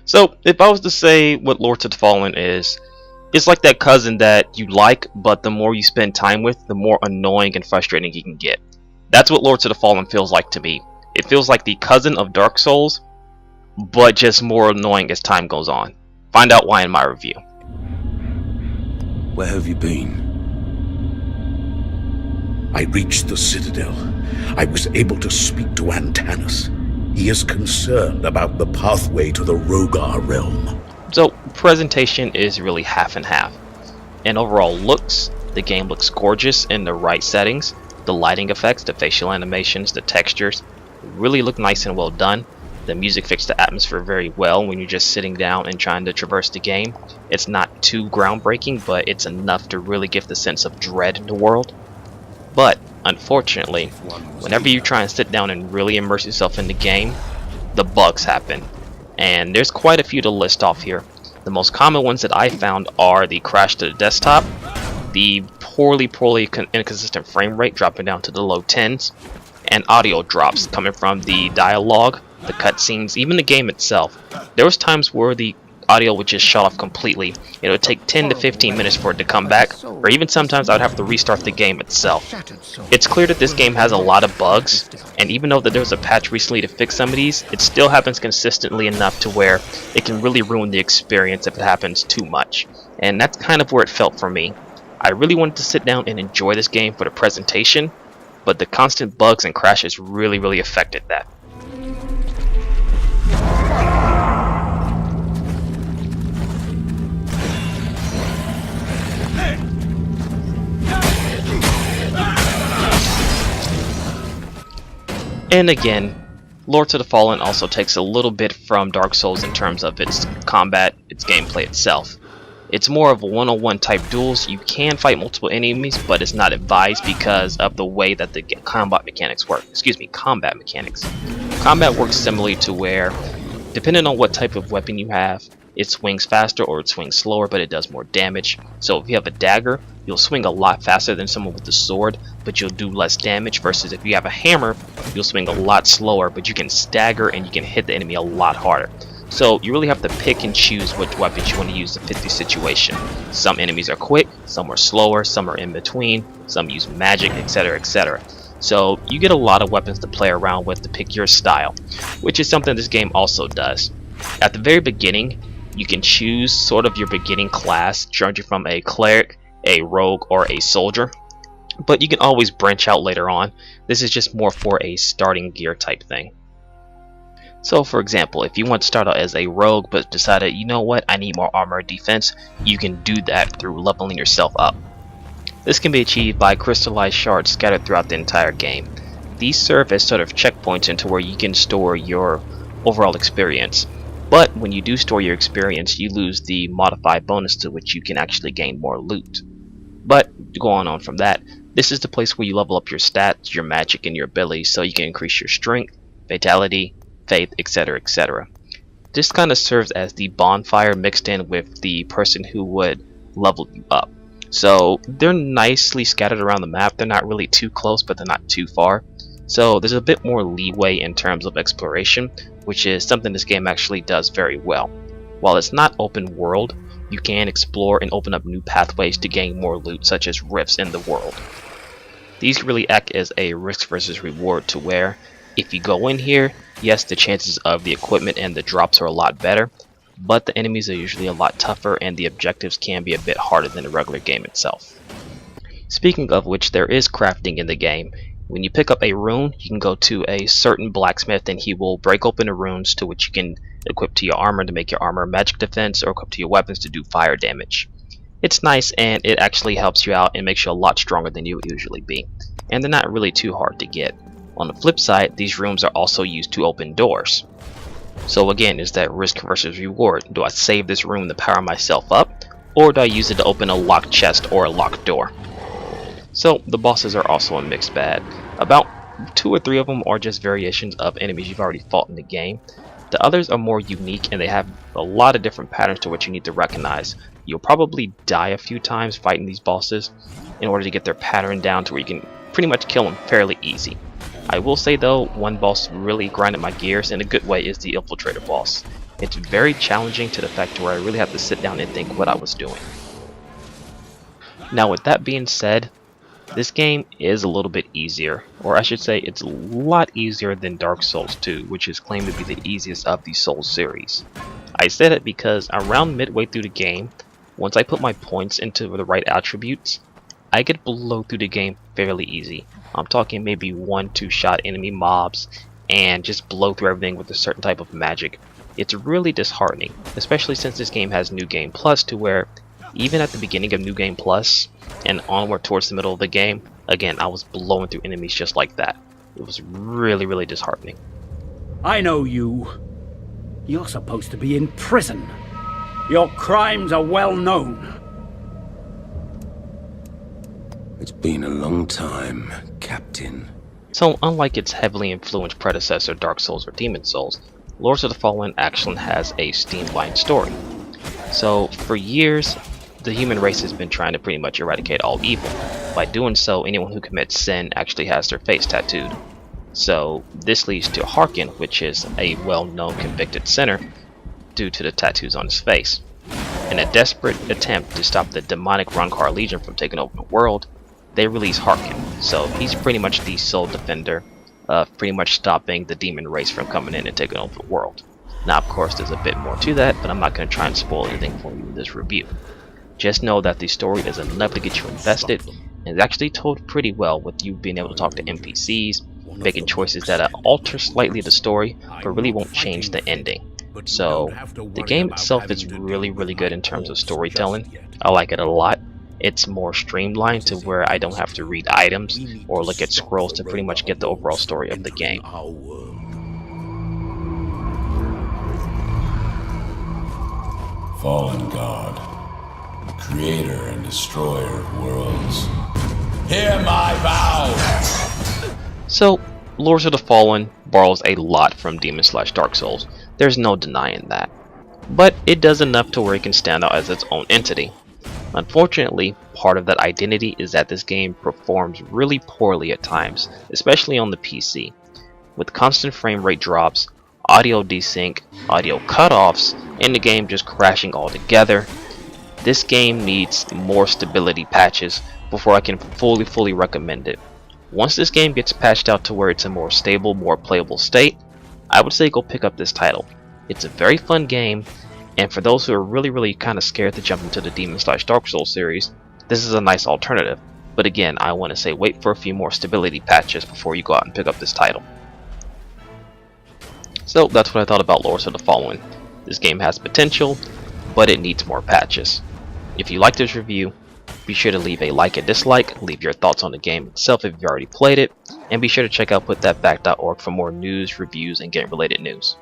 So, if I was to say what Lords of the Fallen is, it's like that cousin that you like, but the more you spend time with, the more annoying and frustrating he can get. That's what Lords of the Fallen feels like to me. It feels like the cousin of Dark Souls, but just more annoying as time goes on. Find out why in my review. Where have you been? I reached the Citadel. I was able to speak to Antanas. He is concerned about the pathway to the Rogar realm. So, presentation is really half and half. And overall looks, the game looks gorgeous in the right settings. The lighting effects, the facial animations, the textures really look nice and well done. The music fits the atmosphere very well when you're just sitting down and trying to traverse the game. It's not too groundbreaking, but it's enough to really give the sense of dread in the world. But, unfortunately, whenever you try and sit down and really immerse yourself in the game, the bugs happen. And there's quite a few to list off here. The most common ones that I found are the crash to the desktop, the poorly inconsistent frame rate dropping down to the low 10s, and audio drops coming from the dialogue, the cutscenes, even the game itself. There was times where the audio would just shut off completely. It would take 10 to 15 minutes for it to come back, or even sometimes I'd have to restart the game itself. It's clear that this game has a lot of bugs, and even though that there was a patch recently to fix some of these, it still happens consistently enough to where it can really ruin the experience if it happens too much. And that's kind of where it felt for me. I really wanted to sit down and enjoy this game for the presentation, but the constant bugs and crashes really affected that. And again, Lords of the Fallen also takes a little bit from Dark Souls in terms of its combat, its gameplay itself. It's more of a one-on-one type duels. You can fight multiple enemies, but it's not advised because of the way that the combat mechanics work. Combat mechanics. Combat works similarly to where, depending on what type of weapon you have, it swings faster or it swings slower, but it does more damage. So if you have a dagger, you'll swing a lot faster than someone with a sword, but you'll do less damage, versus if you have a hammer, you'll swing a lot slower, but you can stagger and you can hit the enemy a lot harder. So you really have to pick and choose which weapons you want to use to fit the situation. Some enemies are quick, some are slower, some are in between, some use magic, etc, etc. So you get a lot of weapons to play around with to pick your style, which is something this game also does. At the very beginning, you can choose sort of your beginning class, ranging from a cleric, a rogue, or a soldier, but you can always branch out later on. This is just more for a starting gear type thing. So for example, if you want to start out as a rogue but decided, you know what, I need more armor and defense, you can do that through leveling yourself up. This can be achieved by crystallized shards scattered throughout the entire game. These serve as sort of checkpoints into where you can store your overall experience. But when you do store your experience, you lose the modified bonus to which you can actually gain more loot. But going on from that, this is the place where you level up your stats, your magic, and your abilities so you can increase your strength, vitality, faith, etc, etc. This kind of serves as the bonfire mixed in with the person who would level you up. So they're nicely scattered around the map. They're not really too close, but they're not too far. So there's a bit more leeway in terms of exploration, which is something this game actually does very well. While it's not open world, you can explore and open up new pathways to gain more loot, such as rifts in the world. These really act as a risk versus reward, to where if you go in here, yes, the chances of the equipment and the drops are a lot better, but the enemies are usually a lot tougher and the objectives can be a bit harder than the regular game itself. Speaking of which, there is crafting in the game. When you pick up a rune, you can go to a certain blacksmith and he will break open the runes to which you can equip to your armor to make your armor magic defense, or equip to your weapons to do fire damage. It's nice, and it actually helps you out and makes you a lot stronger than you would usually be. And they're not really too hard to get. On the flip side, these rooms are also used to open doors. So again, is that risk versus reward? Do I save this room to power myself up, or do I use it to open a locked chest or a locked door? So the bosses are also a mixed bag. About 2 or 3 of them are just variations of enemies you've already fought in the game. The others are more unique and they have a lot of different patterns to what you need to recognize. You'll probably die a few times fighting these bosses in order to get their pattern down to where you can pretty much kill them fairly easy. I will say though, one boss really grinded my gears in a good way is the Infiltrator boss. It's very challenging to the fact where I really have to sit down and think what I was doing. Now with that being said, this game is a little bit easier, or I should say it's a lot easier than Dark Souls 2, which is claimed to be the easiest of the Souls series. I said it because around midway through the game, once I put my points into the right attributes, I could blow through the game fairly easy. I'm talking maybe 1-2 shot enemy mobs and just blow through everything with a certain type of magic. It's really disheartening, especially since this game has New Game Plus, to where even at the beginning of New Game Plus and onward towards the middle of the game, again, I was blowing through enemies just like that. It was really disheartening. I know you. You're supposed to be in prison. Your crimes are well known. It's been a long time, Captain. So unlike its heavily influenced predecessor Dark Souls or Demon Souls, Lords of the Fallen actually has a streamlined story. So for years, the human race has been trying to pretty much eradicate all evil. By doing so, anyone who commits sin actually has their face tattooed. So this leads to Harkin, which is a well-known convicted sinner due to the tattoos on his face. In a desperate attempt to stop the demonic Rankar Legion from taking over the world, they release Harkin. So he's pretty much the sole defender of pretty much stopping the demon race from coming in and taking over the world. Now of course there's a bit more to that, but I'm not going to try and spoil anything for you in this review. Just know that the story is enough to get you invested, and it's actually told pretty well, with you being able to talk to NPCs, making choices that alter slightly the story, but really won't change the ending. So the game itself is really good in terms of storytelling. I like it a lot. It's more streamlined to where I don't have to read items or look at scrolls to pretty much get the overall story of the game. Fallen God, creator and destroyer of worlds, hear my vow! So, Lords of the Fallen borrows a lot from Demon/Dark Souls. There's no denying that. But it does enough to where it can stand out as its own entity. Unfortunately, part of that identity is that this game performs really poorly at times, especially on the PC. With constant frame rate drops, audio desync, audio cutoffs, and the game just crashing altogether. This game needs more stability patches before I can fully recommend it. Once this game gets patched out to where it's a more stable, more playable state, I would say go pick up this title. It's a very fun game, and for those who are really kind of scared to jump into the Demon/Dark Souls series, this is a nice alternative. But again, I want to say wait for a few more stability patches before you go out and pick up this title. So that's what I thought about Lords of the Fallen. This game has potential, but it needs more patches. If you like this review, be sure to leave a like and dislike, leave your thoughts on the game itself if you've already played it, and be sure to check out putthatback.org for more news, reviews, and game related news.